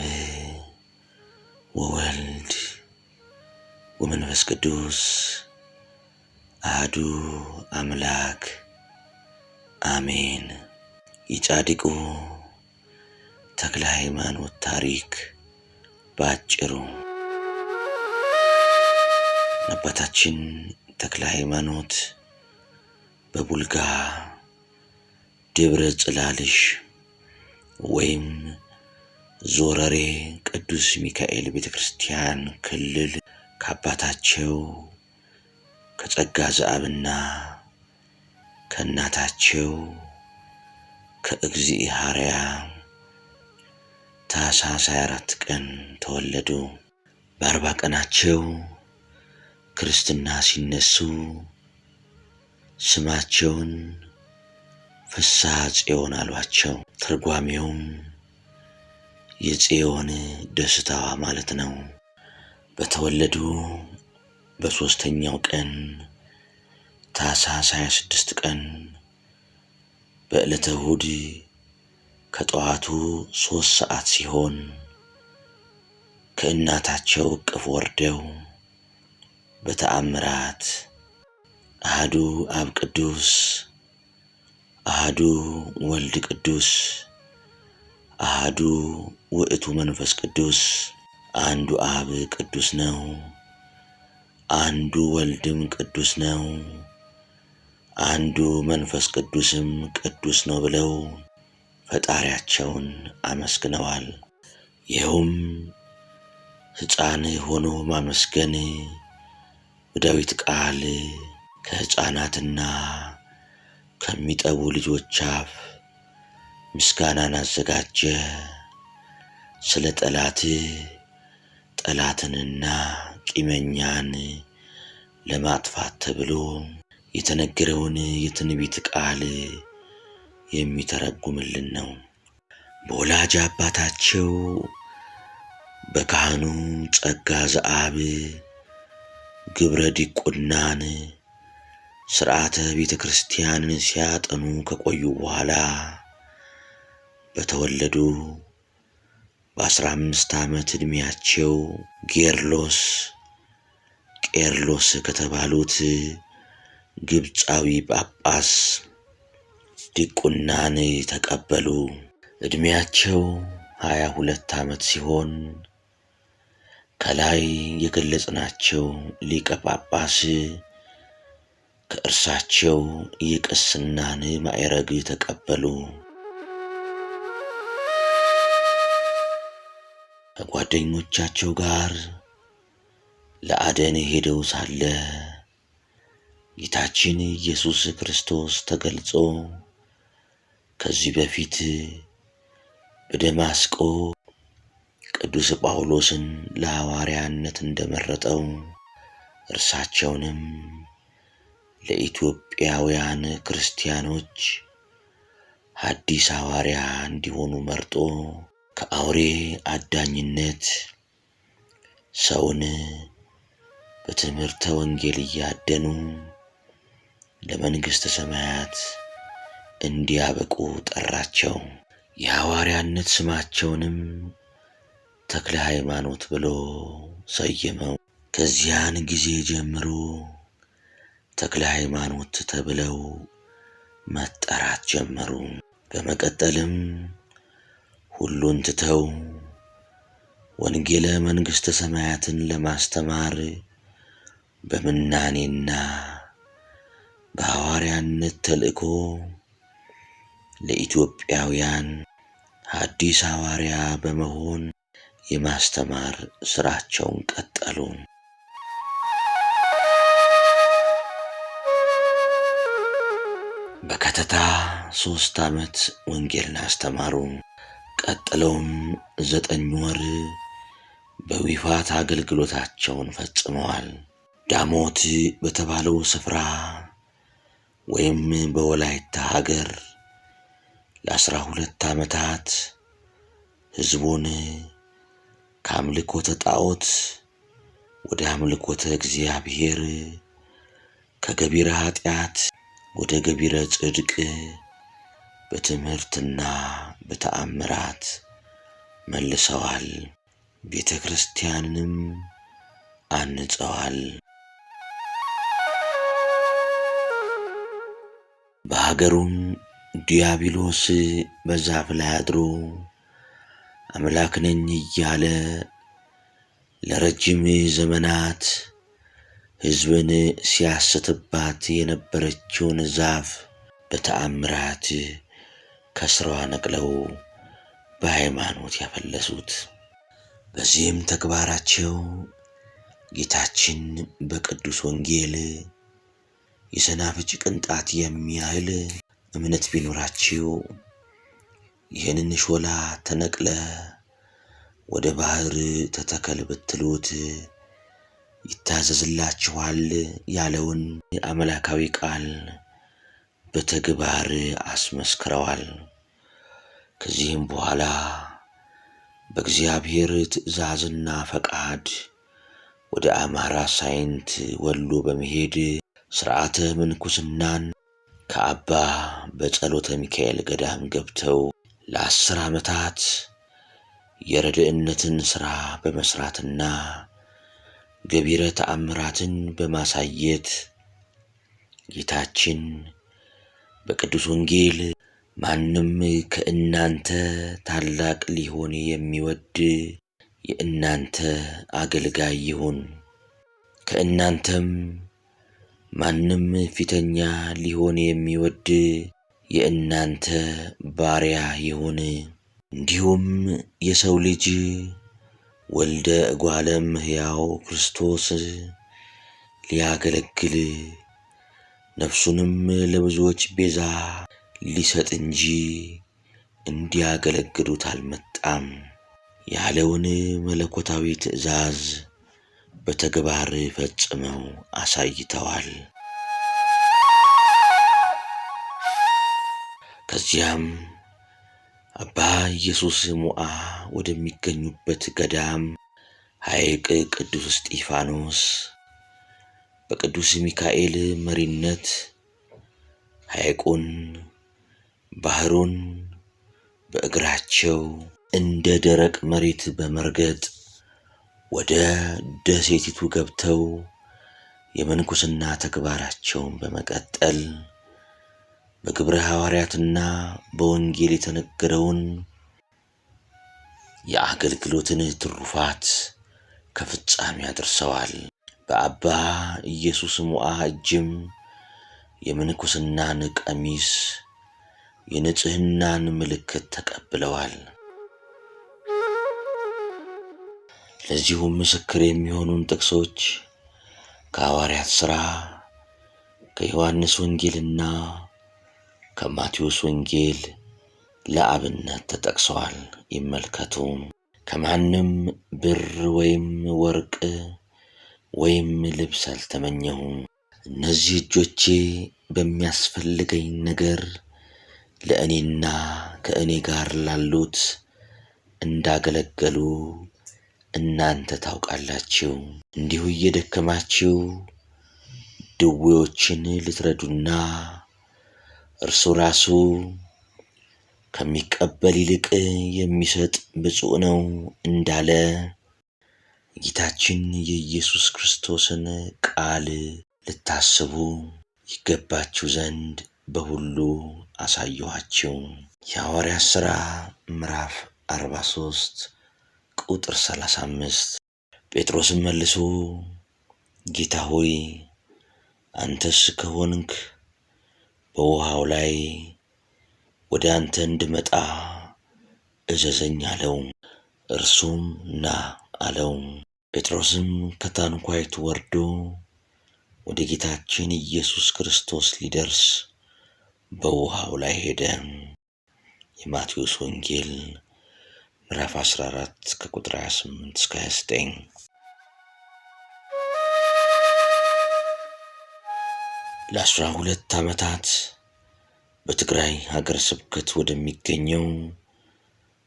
አብ ወወልድ ወመንፈስ ቅዱስ አሐዱ አምላክ አሜን። የጻድቁ ተክለ ሃይማኖት ታሪክ ባጭሩ። አባታችን ተክለ ሃይማኖት በቡልጋ ደብረ ጽላልሽ ወይም ዞረሬ ቅዱስ ሚካኤል ቤተክርስቲያን ክልል ከአባታቸው ከጸጋ ዘአብና ከእናታቸው ከእግዚአብሔር ታኅሳስ 24 ቀን ተወለዱ። በ40 ቀናቸው ክርስትና ሲነሱ ስማቸውን ፍስሐ ጽዮን አሏቸው። ትርጓሜውም የጽዮን ደስታዋ ማለት ነው። በተወለዱ በ3ኛው ቀን ታኅሳስ 26 ቀን በዕለተ እሑድ ከጠዋቱ 3 ሰዓት ሲሆን ከእናታቸው እቅፍ ወርደው በተአምራት አሐዱ አብ ቅዱስ አሐዱ ወልድ ቅዱስ አሐዱ ውእቱ መንፈስ ቅዱስ፣ አንዱ አብ ቅዱስ ነው፣ አንዱ ወልድም ቅዱስ ነው፣ አንዱ መንፈስ ቅዱስም ቅዱስ ነው ብለው ፈጣሪያቸውን አመስግነዋል። ይኸውም ሕፃን ሆኖ ማመስገን በዳዊት ቃል ከሕፃናትና ከሚጠቡ ልጆች አፍ ምስጋናን አዘጋጀ፣ ስለ ጠላትንና ቂመኛን ለማጥፋት ተብሎ የተነገረውን የትንቢት ቃል የሚተረጉምልን ነው። በወላጅ አባታቸው በካህኑ ጸጋ ዘአብ ግብረ ዲቁናን ሥርዓተ ቤተ ክርስቲያንን ሲያጠኑ ከቆዩ በኋላ በተወለዱ በ15 ዓመት ዕድሜያቸው ቄርሎስ ከተባሉት ግብፃዊ ጳጳስ ዲቁናን ተቀበሉ። ዕድሜያቸው 22 ዓመት ሲሆን ከላይ የገለጽናቸው ሊቀ ጳጳስ ከእርሳቸው የቅስናን ማዕረግ ተቀበሉ። ከጓደኞቻቸው ጋር ለአደን ሄደው ሳለ ጌታችን ኢየሱስ ክርስቶስ ተገልጾ ከዚህ በፊት በደማስቆ ቅዱስ ጳውሎስን ለሐዋርያነት እንደመረጠው እርሳቸውንም ለኢትዮጵያውያን ክርስቲያኖች ሐዲስ ሐዋርያ እንዲሆኑ መርጦ ከአውሬ አዳኝነት ሰውን በትምህርተ ወንጌል እያደኑ ለመንግሥተ ሰማያት እንዲያበቁ ጠራቸው። የሐዋርያነት ስማቸውንም ተክለ ሃይማኖት ብሎ ሰየመው። ከዚያን ጊዜ ጀምሮ ተክለ ሃይማኖት ተብለው መጠራት ጀመሩ። በመቀጠልም ሁሉን ትተው ወንጌለ መንግሥተ ሰማያትን ለማስተማር በምናኔና በሐዋርያነት ተልእኮ ለኢትዮጵያውያን ሐዲስ ሐዋርያ በመሆን የማስተማር ሥራቸውን ቀጠሉ። በከተታ 3 ዓመት ወንጌልን አስተማሩ። ቀጥለውም 9 ወር በዊፋት አገልግሎታቸውን ፈጽመዋል። ዳሞት በተባለው ስፍራ ወይም በወላይታ ሀገር ለ12 ዓመታት ሕዝቡን ከአምልኮተ ጣዖት ወደ አምልኮተ እግዚአብሔር፣ ከገቢረ ኃጢአት ወደ ገቢረ ጽድቅ በትምህርትና በተአምራት መልሰዋል፣ ቤተ ክርስቲያንንም አንጸዋል። በሀገሩም ዲያብሎስ በዛፍ ላይ አድሮ አምላክ ነኝ እያለ ለረጅም ዘመናት ሕዝብን ሲያስትባት የነበረችውን ዛፍ በተአምራት ከስሯ ነቅለው በሃይማኖት ያፈለሱት። በዚህም ተግባራቸው ጌታችን በቅዱስ ወንጌል የሰናፍጭ ቅንጣት የሚያህል እምነት ቢኖራችሁ ይህንን ሾላ ተነቅለ ወደ ባህር ተተከል ብትሉት ይታዘዝላችኋል ያለውን አምላካዊ ቃል በተግባር አስመስክረዋል። ከዚህም በኋላ በእግዚአብሔር ትእዛዝና ፈቃድ ወደ አማራ ሳይንት ወሎ በመሄድ ሥርዓተ ምንኩስናን ከአባ በጸሎተ ሚካኤል ገዳም ገብተው ለ10 ዓመታት የረድእነትን ሥራ በመሥራትና ገቢረ ተአምራትን በማሳየት ጌታችን በቅዱስ ወንጌል ማንም ከእናንተ ታላቅ ሊሆን የሚወድ የእናንተ አገልጋይ ይሁን፣ ከእናንተም ማንም ፊተኛ ሊሆን የሚወድ የእናንተ ባሪያ ይሁን፣ እንዲሁም የሰው ልጅ ወልደ እጓለ እመሕያው ክርስቶስ ሊያገለግል ነፍሱንም ለብዙዎች ቤዛ ሊሰጥ እንጂ እንዲያገለግሉት አልመጣም ያለውን መለኮታዊ ትእዛዝ በተግባር ፈጽመው አሳይተዋል። ከዚያም አባ ኢየሱስ ሞዐ ወደሚገኙበት ገዳም ሐይቅ ቅዱስ እስጢፋኖስ በቅዱስ ሚካኤል መሪነት ሐይቁን ባህሩን በእግራቸው እንደ ደረቅ መሬት በመርገጥ ወደ ደሴቲቱ ገብተው የምንኩስና ተግባራቸውን በመቀጠል በግብረ ሐዋርያትና በወንጌል የተነገረውን የአገልግሎትን ትሩፋት ከፍጻሜ አድርሰዋል። በአባ ኢየሱስ ሞዐ እጅም የምንኩስናን ቀሚስ የንጽሕናን ምልክት ተቀብለዋል። ለዚሁም ምስክር የሚሆኑን ጥቅሶች ከሐዋርያት ሥራ፣ ከዮሐንስ ወንጌልና ከማቴዎስ ወንጌል ለአብነት ተጠቅሰዋል። ይመልከቱ። ከማንም ብር ወይም ወርቅ ወይም ልብስ አልተመኘሁም። እነዚህ እጆቼ በሚያስፈልገኝ ነገር ለእኔና ከእኔ ጋር ላሉት እንዳገለገሉ እናንተ ታውቃላችሁ። እንዲሁ እየደከማችሁ ድዌዎችን ልትረዱና እርሱ ራሱ ከሚቀበል ይልቅ የሚሰጥ ብፁዕ ነው እንዳለ ጌታችን የኢየሱስ ክርስቶስን ቃል ልታስቡ ይገባችሁ ዘንድ በሁሉ አሳየኋችሁ። የሐዋርያት ሥራ ምዕራፍ 43 ቁጥር 35። ጴጥሮስም መልሶ ጌታ ሆይ አንተስ ከሆንክ በውሃው ላይ ወደ አንተ እንድመጣ እዘዘኝ አለው። እርሱም ና አለው። ጴጥሮስም ከታንኳይቱ ወርዶ ወደ ጌታችን ኢየሱስ ክርስቶስ ሊደርስ በውሃው ላይ ሄደ። የማቴዎስ ወንጌል ምዕራፍ 14 ከቁጥር 28 እስከ 29። ለ12 ዓመታት በትግራይ ሀገረ ስብከት ወደሚገኘው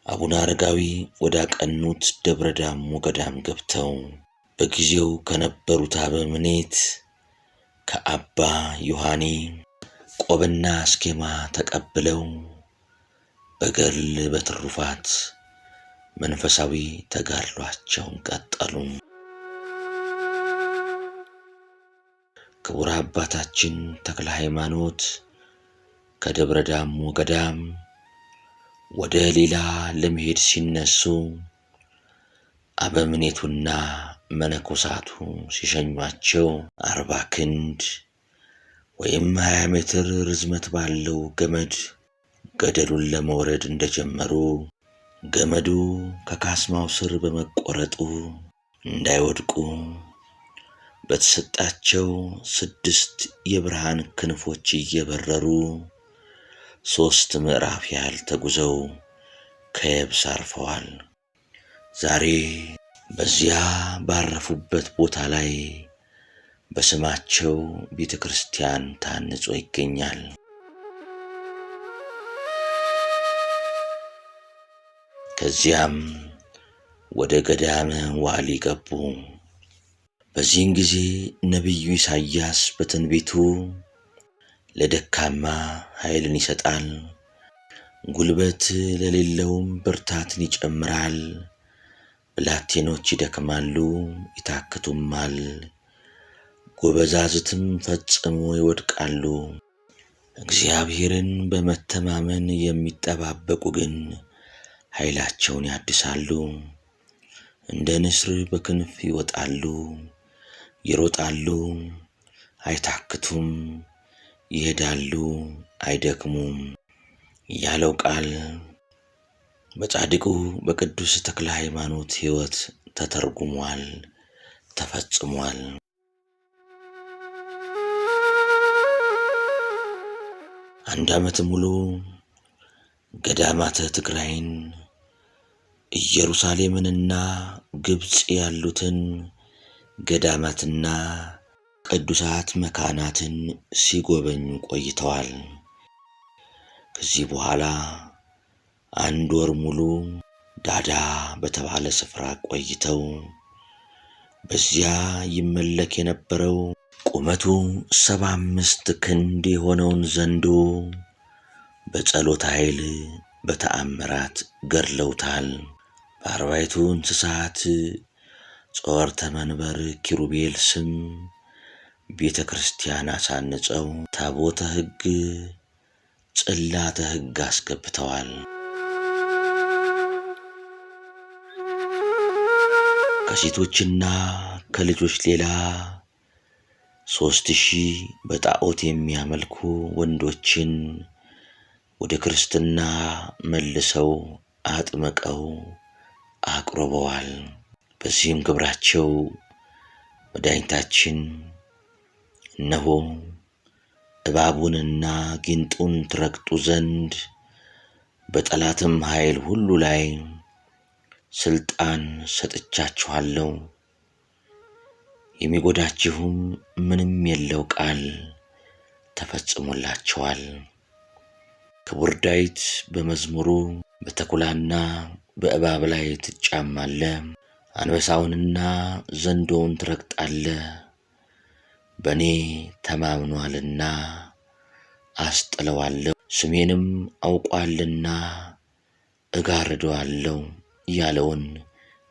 አቡነ አረጋዊ ወዳቀኑት ደብረ ዳሞ ገዳም ገብተው በጊዜው ከነበሩት አበምኔት ከአባ ዮሐኒ ቆብና አስኬማ ተቀብለው በገድል በትሩፋት መንፈሳዊ ተጋድሏቸውን ቀጠሉ። ክቡር አባታችን ተክለ ሃይማኖት ከደብረ ዳሞ ገዳም ወደ ሌላ ለመሄድ ሲነሱ አበምኔቱና መነኮሳቱ ሲሸኟቸው 40 ክንድ ወይም 20 ሜትር ርዝመት ባለው ገመድ ገደሉን ለመውረድ እንደጀመሩ ገመዱ ከካስማው ስር በመቆረጡ እንዳይወድቁ በተሰጣቸው 6 የብርሃን ክንፎች እየበረሩ 3 ምዕራፍ ያህል ተጉዘው ከየብስ አርፈዋል። ዛሬ በዚያ ባረፉበት ቦታ ላይ በስማቸው ቤተክርስቲያን ታንጾ ይገኛል። ከዚያም ወደ ገዳመ ዋሊ ገቡ። በዚህን ጊዜ ነቢዩ ኢሳይያስ በትንቢቱ ለደካማ ኃይልን ይሰጣል፣ ጉልበት ለሌለውም ብርታትን ይጨምራል፣ ብላቴኖች ይደክማሉ ይታክቱማል፣ ጎበዛዝትም ፈጽሞ ይወድቃሉ። እግዚአብሔርን በመተማመን የሚጠባበቁ ግን ኃይላቸውን ያድሳሉ፣ እንደ ንስር በክንፍ ይወጣሉ፣ ይሮጣሉ አይታክቱም፣ ይሄዳሉ አይደክሙም ያለው ቃል በጻድቁ በቅዱስ ተክለ ሃይማኖት ሕይወት ተተርጉሟል፣ ተፈጽሟል። አንድ ዓመት ሙሉ ገዳማተ ትግራይን ኢየሩሳሌምንና ግብጽ ያሉትን ገዳማትና ቅዱሳት መካናትን ሲጎበኙ ቆይተዋል። ከዚህ በኋላ 1 ወር ሙሉ ዳዳ በተባለ ስፍራ ቆይተው በዚያ ይመለክ የነበረው ቁመቱ 75 ክንድ የሆነውን ዘንዶ በጸሎት ኃይል በተአምራት ገድለውታል። በአርባዕቱ እንስሳት ጾርተ መንበር ኪሩቤል ስም ቤተ ክርስቲያን አሳንጸው ታቦተ ሕግ ጽላተ ሕግ አስገብተዋል። ከሴቶችና ከልጆች ሌላ 3000 በጣዖት የሚያመልኩ ወንዶችን ወደ ክርስትና መልሰው አጥምቀው አቅርበዋል። በዚህም ግብራቸው መድኃኒታችን እነሆ እባቡንና ጊንጡን ትረግጡ ዘንድ በጠላትም ኃይል ሁሉ ላይ ስልጣን ሰጥቻችኋለሁ፣ የሚጎዳችሁም ምንም የለው ቃል ተፈጽሞላችኋል። ክቡር ዳዊት በመዝሙሩ በተኩላና በእባብ ላይ ትጫማለህ፣ አንበሳውንና ዘንዶውን ትረግጣለህ፣ በእኔ ተማምኗልና አስጥለዋለሁ፣ ስሜንም አውቋልና እጋርደዋለሁ ያለውን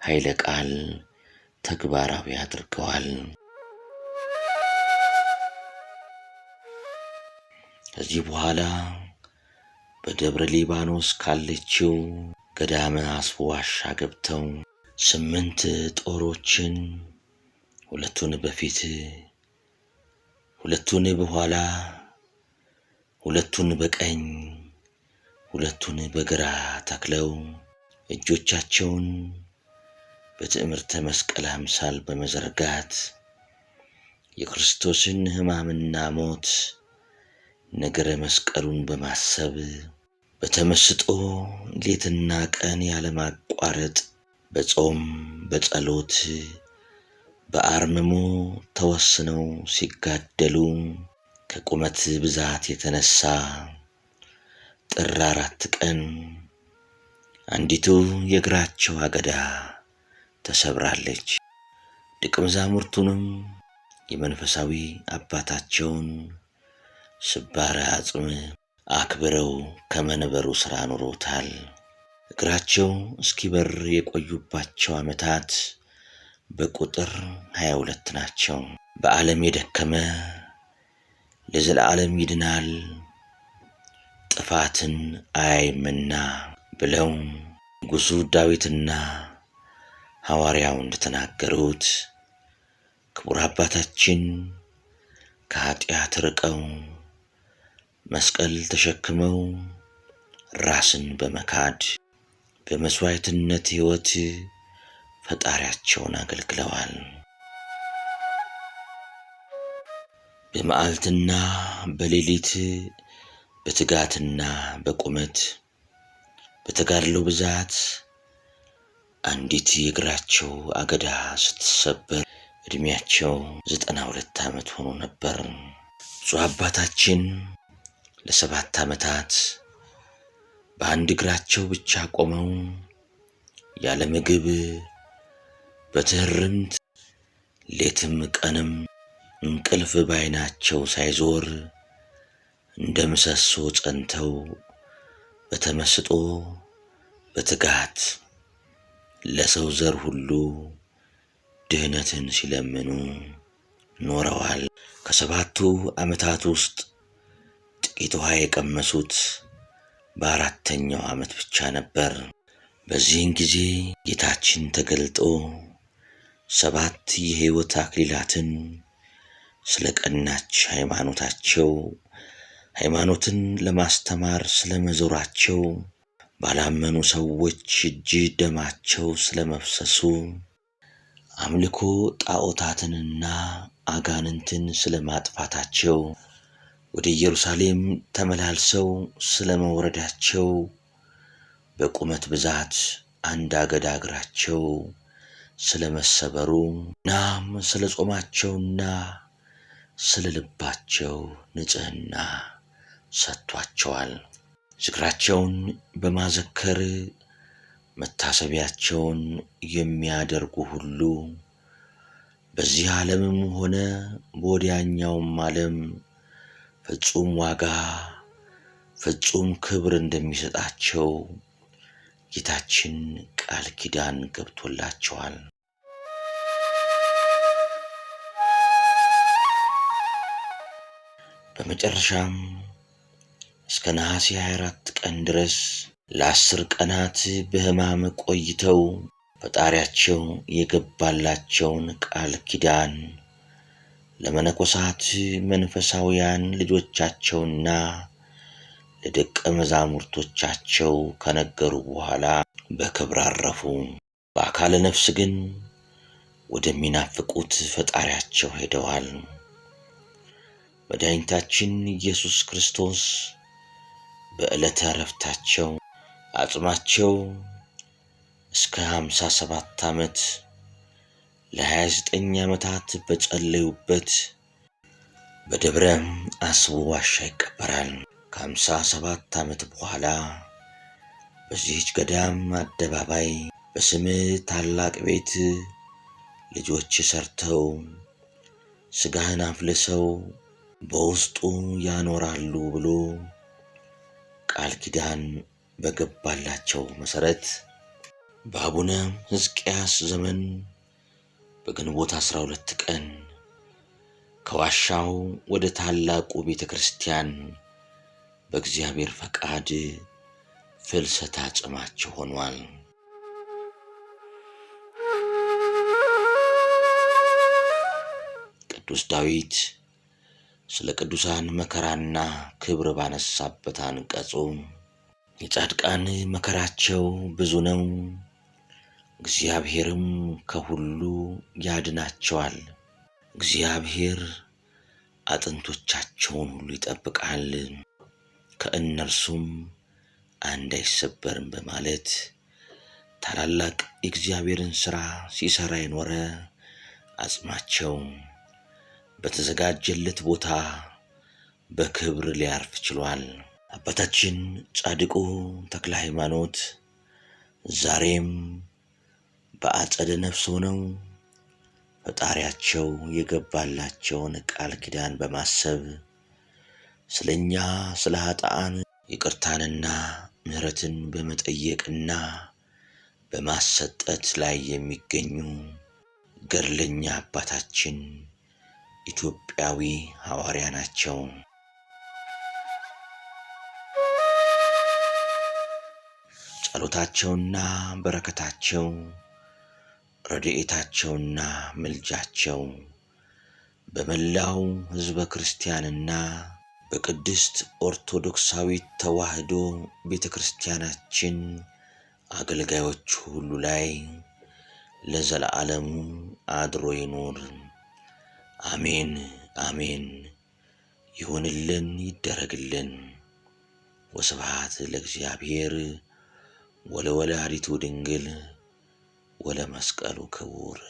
ኃይለ ቃል ተግባራዊ አድርገዋል። ከዚህ በኋላ በደብረ ሊባኖስ ካለችው ገዳመ አስቦ ዋሻ ገብተው 8 ጦሮችን 2ቱን በፊት 2ቱን በኋላ 2ቱን በቀኝ 2ቱን በግራ ተክለው እጆቻቸውን በትዕምርተ መስቀል አምሳል በመዘርጋት የክርስቶስን ሕማምና ሞት ነገረ መስቀሉን በማሰብ በተመስጦ ሌትና ቀን ያለማቋረጥ በጾም በጸሎት በአርምሞ ተወስነው ሲጋደሉ ከቁመት ብዛት የተነሳ ጥር 4 ቀን አንዲቱ የእግራቸው አገዳ ተሰብራለች። ደቀ መዛሙርቱንም የመንፈሳዊ አባታቸውን ስባረ አጽም አክብረው ከመንበሩ ስራ ኑሮታል። እግራቸው እስኪበር የቆዩባቸው ዓመታት በቁጥር 22 ናቸው። በዓለም የደከመ ለዘላለም ይድናል ጥፋትን አያይምና ብለው ንጉሡ ዳዊትና ሐዋርያው እንደተናገሩት ክቡር አባታችን ከኃጢአት ርቀው መስቀል ተሸክመው ራስን በመካድ በመሥዋዕትነት ሕይወት ፈጣሪያቸውን አገልግለዋል። በመዓልትና በሌሊት በትጋትና በቁመት በተጋድሎ ብዛት አንዲት የእግራቸው አገዳ ስትሰበር ዕድሜያቸው 92 ዓመት ሆኖ ነበር። ብፁዕ አባታችን ለ7 ዓመታት በአንድ እግራቸው ብቻ ቆመው ያለ ምግብ በትህርምት ሌትም ቀንም እንቅልፍ ባይናቸው ሳይዞር እንደ ምሰሶ ጸንተው በተመስጦ በትጋት ለሰው ዘር ሁሉ ድህነትን ሲለምኑ ኖረዋል። ከ7ቱ ዓመታት ውስጥ ጥቂት ውሃ የቀመሱት በ4ኛው ዓመት ብቻ ነበር። በዚህን ጊዜ ጌታችን ተገልጦ 7 የሕይወት አክሊላትን ስለ ቀናች ሃይማኖታቸው ሃይማኖትን ለማስተማር ስለመዞራቸው ባላመኑ ሰዎች እጅ ደማቸው ስለመፍሰሱ አምልኮ ጣዖታትንና አጋንንትን ስለማጥፋታቸው ወደ ኢየሩሳሌም ተመላልሰው ስለመውረዳቸው በቁመት ብዛት አንድ አገዳ እግራቸው ስለመሰበሩ እናም ስለ ጾማቸውና ስለ ልባቸው ንጽሕና ሰጥቷቸዋል። ዝክራቸውን በማዘከር መታሰቢያቸውን የሚያደርጉ ሁሉ በዚህ ዓለምም ሆነ በወዲያኛውም ዓለም ፍጹም ዋጋ ፍጹም ክብር እንደሚሰጣቸው ጌታችን ቃል ኪዳን ገብቶላቸዋል። በመጨረሻም እስከ ነሐሴ 24 ቀን ድረስ ለ10 ቀናት በሕማም ቆይተው ፈጣሪያቸው የገባላቸውን ቃል ኪዳን ለመነኮሳት መንፈሳውያን ልጆቻቸውና ለደቀ መዛሙርቶቻቸው ከነገሩ በኋላ በክብር አረፉ። በአካለ ነፍስ ግን ወደሚናፍቁት ፈጣሪያቸው ሄደዋል። መድኃኒታችን ኢየሱስ ክርስቶስ በዕለተ ዕረፍታቸው አጽማቸው እስከ 57 ዓመት ለ29 ዓመታት በጸለዩበት በደብረ አስቦ ዋሻ ይቀበራል። ከ57 ዓመት በኋላ በዚህች ገዳም አደባባይ በስም ታላቅ ቤት ልጆች ሰርተው ሥጋህን አፍልሰው በውስጡ ያኖራሉ ብሎ ቃል ኪዳን በገባላቸው መሠረት በአቡነ ሕዝቅያስ ዘመን በግንቦት 12 ቀን ከዋሻው ወደ ታላቁ ቤተ ክርስቲያን በእግዚአብሔር ፈቃድ ፍልሰታ አጽማቸው ሆኗል። ቅዱስ ዳዊት ስለ ቅዱሳን መከራና ክብር ባነሳበት አንቀጹ የጻድቃን መከራቸው ብዙ ነው፣ እግዚአብሔርም ከሁሉ ያድናቸዋል። እግዚአብሔር አጥንቶቻቸውን ሁሉ ይጠብቃል፣ ከእነርሱም አንድ አይሰበርም በማለት ታላላቅ የእግዚአብሔርን ሥራ ሲሠራ የኖረ አጽማቸው በተዘጋጀለት ቦታ በክብር ሊያርፍ ችሏል። አባታችን ጻድቁ ተክለ ሃይማኖት ዛሬም በአጸደ ነፍስ ሆነው ፈጣሪያቸው የገባላቸውን ቃል ኪዳን በማሰብ ስለኛ ስለ ኃጥአን ይቅርታንና ምህረትን በመጠየቅና በማሰጠት ላይ የሚገኙ ገድለኛ አባታችን ኢትዮጵያዊ ሐዋርያ ናቸው። ጸሎታቸውና በረከታቸው ረድኤታቸውና ምልጃቸው በመላው ሕዝበ ክርስቲያንና በቅድስት ኦርቶዶክሳዊት ተዋሕዶ ቤተክርስቲያናችን አገልጋዮች ሁሉ ላይ ለዘለዓለሙ አድሮ ይኑር። አሜን አሜን። ይሁንልን ይደረግልን። ወስብሐት ለእግዚአብሔር ወለወላዲቱ ድንግል ወለመስቀሉ ክቡር።